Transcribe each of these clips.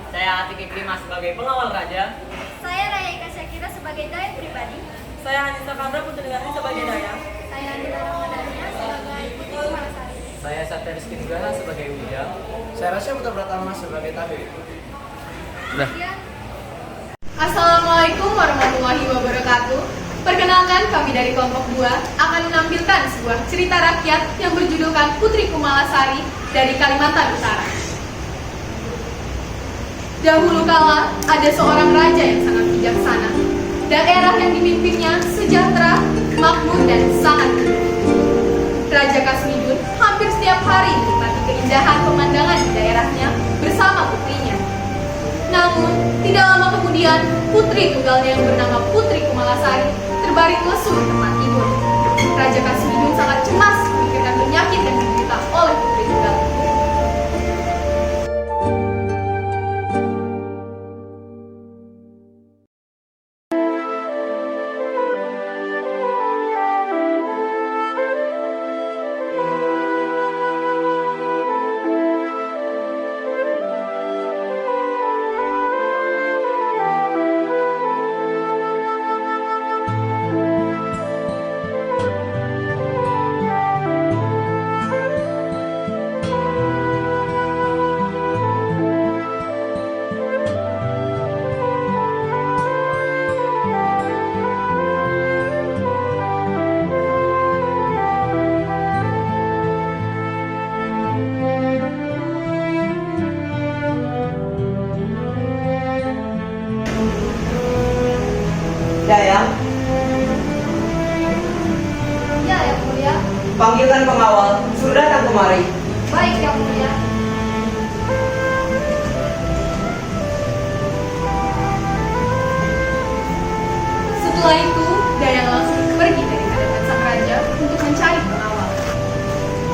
Saya Atik Iklima sebagai pengawal raja. Saya Raya Eka Syakira sebagai dayang pribadi. Saya Anissa Kandra Putri Negari sebagai dayang. Saya Andila Ramadhania sebagai putri Kumalasari. Saya Satya Rizky Nugraha sebagai ujang. Saya Rasya Putra Pratama sebagai tabib. Assalamualaikum warahmatullahi wabarakatuh. Perkenalkan, kami dari kelompok 2 akan menampilkan sebuah cerita rakyat yang berjudulkan Putri Kumalasari dari Kalimantan Utara. Dahulu kala, ada seorang raja yang sangat bijaksana. Daerah yang dipimpinnya sejahtera, makmur, dan sangat gembira. Raja Kasmidun hampir setiap hari menikmati keindahan pemandangan di daerahnya bersama putrinya. Namun, tidak lama kemudian, putri tunggalnya yang bernama Putri Kumalasari terbaring lesu di tempat tidur. Raja Kasmidun sangat cemas memikirkan penyakit yang diderita oleh putri tunggal. Dayang, Ya, yang mulia. panggilkan pengawal, suruh datang kemari. Baik, yang mulia. Setelah itu, Dayang langsung pergi dari hadapan sang raja untuk mencari pengawal.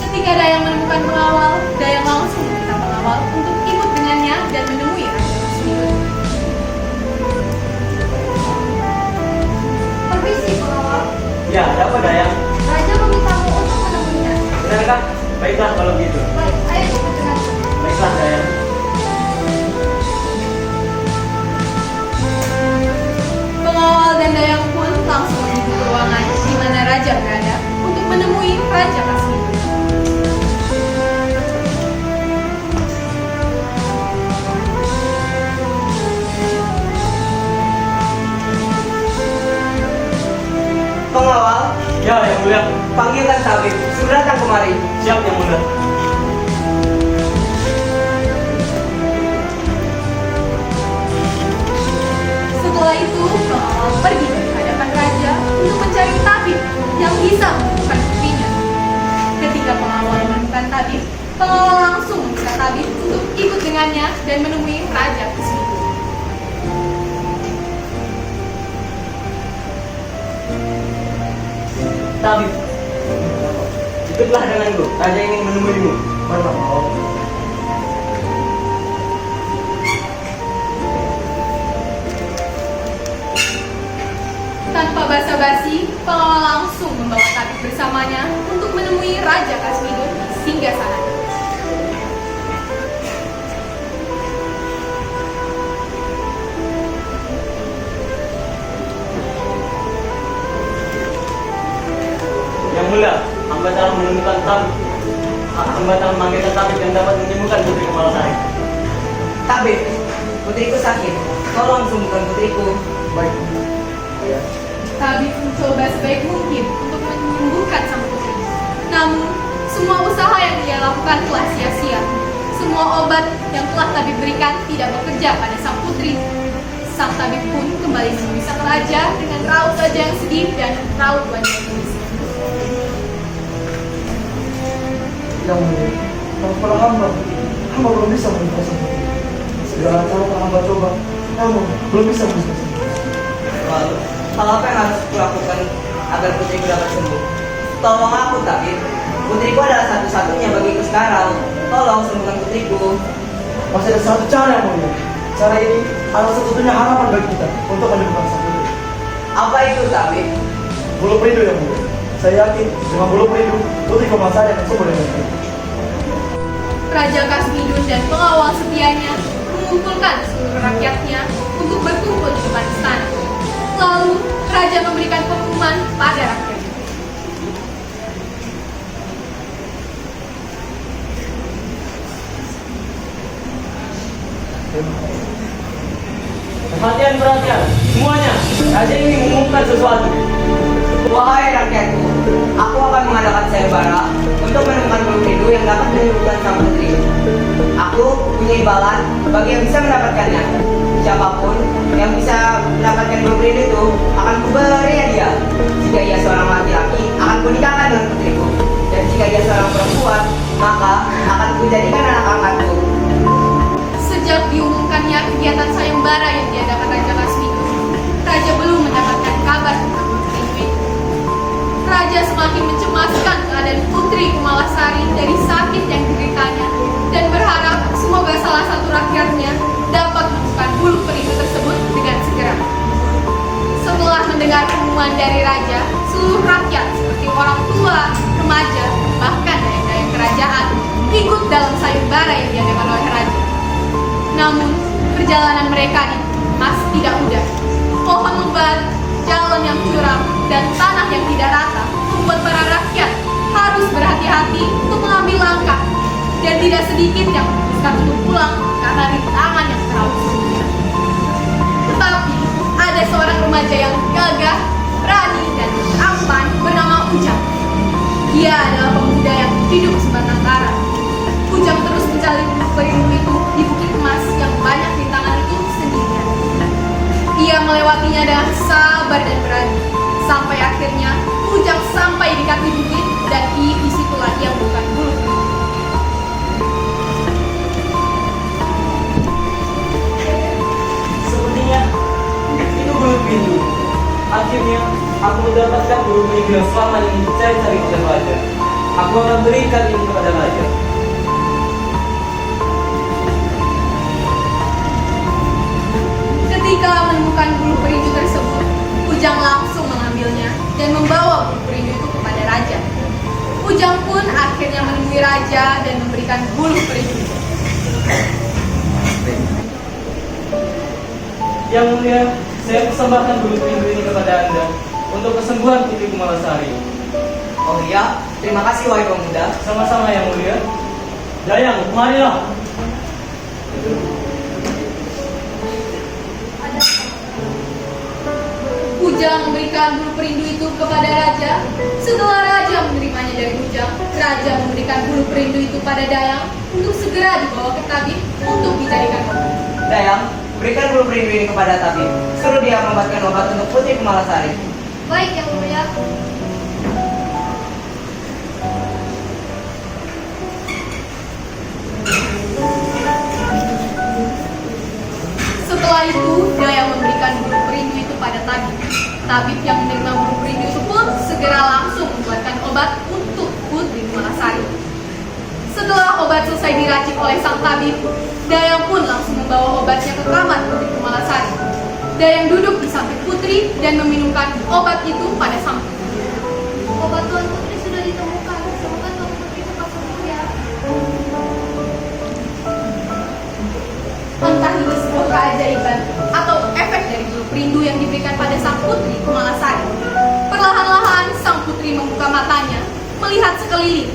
Ketika Dayang menemukan pengawal, Dayang langsung meminta pengawal untuk ikut dengannya dan menemui Raja Kasmidun. Permisi, pengawal. Ya, ada apa Dayang? Raja memintamu untuk menemuinya. Benarkah? Baiklah kalau begitu. Baik, ayo ikut denganku. Baiklah Dayang. Pengawal dan Dayang pun langsung menuju ke ruangan di mana Raja berada untuk menemui Raja Kasmidun. Pengawal, Ya, yang mulia. panggilkan tabib, suruh datang kemari. Siap yang mulia. Setelah itu, pengawal pergi dari hadapan raja untuk mencari tabib yang bisa menyembuhkan putrinya. Ketika pengawal menemukan tabib, pengawal langsung meminta tabib untuk ikut dengannya dan menemui Raja Kasmidun. Tabib, ikutlah denganku. Raja ingin menemuimu. Mana mau? Tanpa basa-basi, pengawal langsung membawa tabib bersamanya untuk menemui Raja Kasmidun di singgasana. Yang mulia, hamba telah menemukan tabib. Hamba telah memanggilkan tabib yang dapat menyembuhkan Putri Kumalasari. Tabib, putriku sakit. Tolong sembuhkan putriku. Baik. Tabib mencoba sebaik mungkin untuk menyembuhkan sang putri. Namun, semua usaha yang dia lakukan telah sia-sia. Semua obat yang telah tabib berikan tidak bekerja pada sang putri. Sang tabib pun kembali menemui sang raja dengan raut wajah yang sedih dan raut wajah yang gelisah. Yang mulia, kepada hamba belum bisa menemukan sang putri. Segala cara telah hamba coba, namun belum bisa menemukan sang putri. Lalu, hal apa yang harus kulakukan agar putriku dapat sembuh? Tolong aku, tabib. Putriku adalah satu-satunya bagiku sekarang. Tolong sembuhkan putriku. Masih ada satu cara yang mulia. Cara ini adalah satu-satunya harapan bagi kita untuk menemukan sang putri. Apa itu, tabib? Bulu perindu yang mulia. Saya yakin dengan bulu perindu, Putri Kumalasari akan sembuh dengan baik. Raja Kasmidun dan pengawal setianya mengumpulkan seluruh rakyatnya untuk berkumpul di depan istana. Lalu raja memberikan pengumuman pada rakyat. Perhatian, semuanya. Raja ini mengumumkan sesuatu. Wahai rakyatku, aku akan mengadakan sayembara untuk menemukan bulu perindu yang dapat menyembuhkan sang putri. Aku punya imbalan bagi yang bisa mendapatkannya. Siapapun yang bisa mendapatkan bulu perindu itu akan kuberi hadiah. Jika ia seorang laki-laki, akan kunikahkan dengan putriku. Dan jika ia seorang perempuan, maka akan kujadikan anak angkatku. Sejak diumumkannya kegiatan sayembara yang diadakan Raja Kasmidur, Raja belum mendapatkan kabar tentang putri itu. Raja semakin mencemaskan keadaan Putri Kumalasari dari sakit yang dideritanya dan berharap semoga salah satu rakyatnya dapat menemukan bulu perindu tersebut dengan segera. Setelah mendengar pengumuman dari Raja, seluruh rakyat seperti orang tua, remaja, bahkan dayang-dayang kerajaan ikut dalam sayembara yang diadakan oleh Raja. Namun, perjalanan mereka itu masih tidak mudah. Pohon lebat, jalan yang curam, dan tanah yang tidak rata membuat para rakyat harus berhati-hati untuk mengambil langkah. Dan tidak sedikit yang memutuskan untuk pulang karena rintangan yang terlalu sulit. Tetapi, ada seorang remaja yang gagah, berani, dan tampan bernama Ujang. Dia adalah pemuda yang hidup sebatang kara. Ujang terus mencari bulu perindu itu di bukit emas yang banyak rintangan itu sendirian. Ia melewatinya dengan sabar dan berani. Sampai akhirnya Ujang sampai di kaki bukit dan disitulah ia menemukan bulu perindu. Sepertinya itu bulu perindu. Akhirnya aku mendapatkan bulu perindu yang selama ini dicari-cari oleh raja. Aku akan berikan ini kepada raja. Ketika menemukan bulu perindu tersebut, Ujang langsung mengambilnya dan membawa bulu perindu itu kepada raja. Ujang pun akhirnya menemui raja dan memberikan bulu perindu itu. Yang mulia, saya persembahkan bulu perindu ini kepada Anda untuk kesembuhan Putri Kumalasari. Oh iya, terima kasih wahai pemuda. Sama-sama yang mulia. Dayang, kemarilah. Ujang memberikan bulu perindu itu kepada raja. Setelah raja menerimanya dari Ujang, raja memberikan bulu perindu itu pada Dayang untuk segera dibawa ke tabib untuk dicarikan obat. Dayang, berikan bulu perindu ini kepada tabib. Suruh dia membuatkan obat untuk Putri Kumalasari. Baik, Yang Mulia. Setelah itu, Dayang memberikan bulu perindu itu pada tabib. Tabib yang menerima bulu perindu itu pun segera langsung membuatkan obat untuk Putri Kumalasari. Setelah obat selesai diracik oleh sang tabib, Dayang pun langsung membawa obatnya ke kamar Putri Kumalasari. Dayang duduk di samping Putri dan meminumkan obat itu pada sang putri. Obat Tuan Putri sudah ditemukan. Semoga Tuan Putri cepat sembuh ya. Entah itu sebuah keajaiban atau efek dari bulu perindu yang diberikan pada sang putri Kumalasari. Perlahan-lahan sang putri membuka matanya, melihat sekeliling.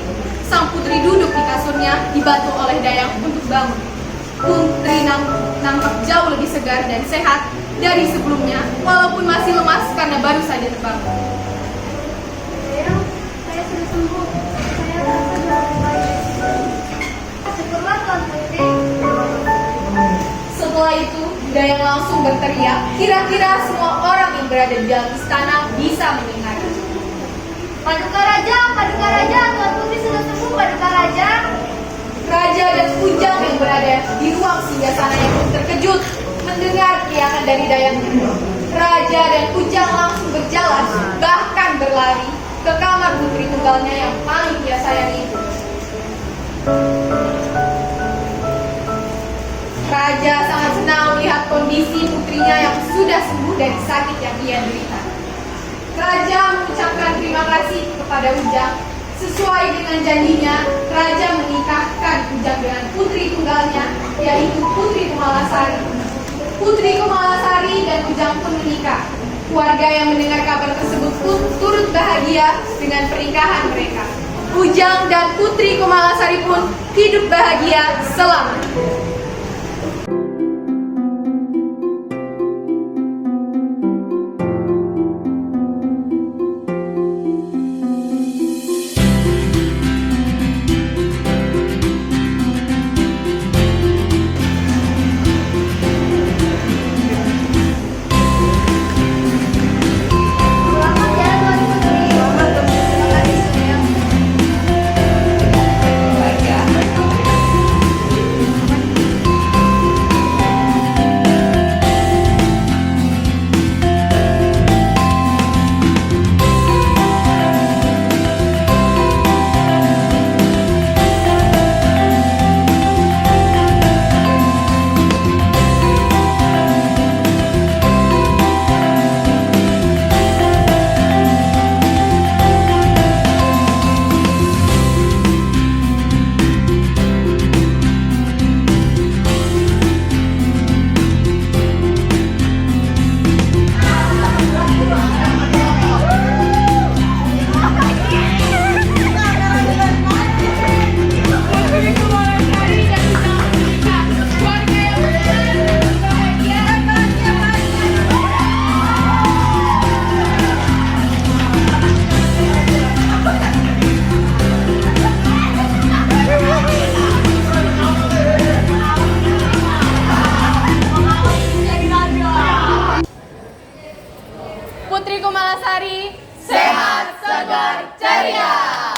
Sang putri duduk di kasurnya, dibantu oleh Dayang untuk bangun. Putri nampak jauh lebih segar dan sehat dari sebelumnya, walaupun masih lemas karena baru saja terbangun. Dayang, saya sudah sembuh. Saya merasa jauh lebih baik. Syukurlah Tuan Putri. Setelah itu, Dayang langsung berteriak. Kira-kira semua orang yang berada di dalam istana bisa mendengar. Paduka Raja, Tuan Putri sudah sembuh, Paduka Raja. Raja dan Ujang yang berada di ruang singgasana yang pun terkejut mendengar teriakan dari Dayang. Raja dan Ujang langsung berjalan, bahkan berlari ke kamar putri tunggalnya yang paling dia sayangi itu. Raja sangat senang melihat kondisi putrinya yang sudah sembuh dari sakit yang ia derita. Raja mengucapkan terima kasih kepada Ujang. Sesuai dengan janjinya, Raja menikahkan Ujang dengan putri tunggalnya, yaitu Putri Kumalasari. Ujang pun menikah. Warga yang mendengar kabar tersebut pun turut bahagia dengan pernikahan mereka. Ujang dan Putri Komalasari pun hidup bahagia selamanya. Selamat ya Tuan Putri. Terima kasih sayang. Baik ya. Putri Komalasari dan Ujang menikah. Warga yang mendengar bahagia Putri Komalasari sehat, segar, ceria.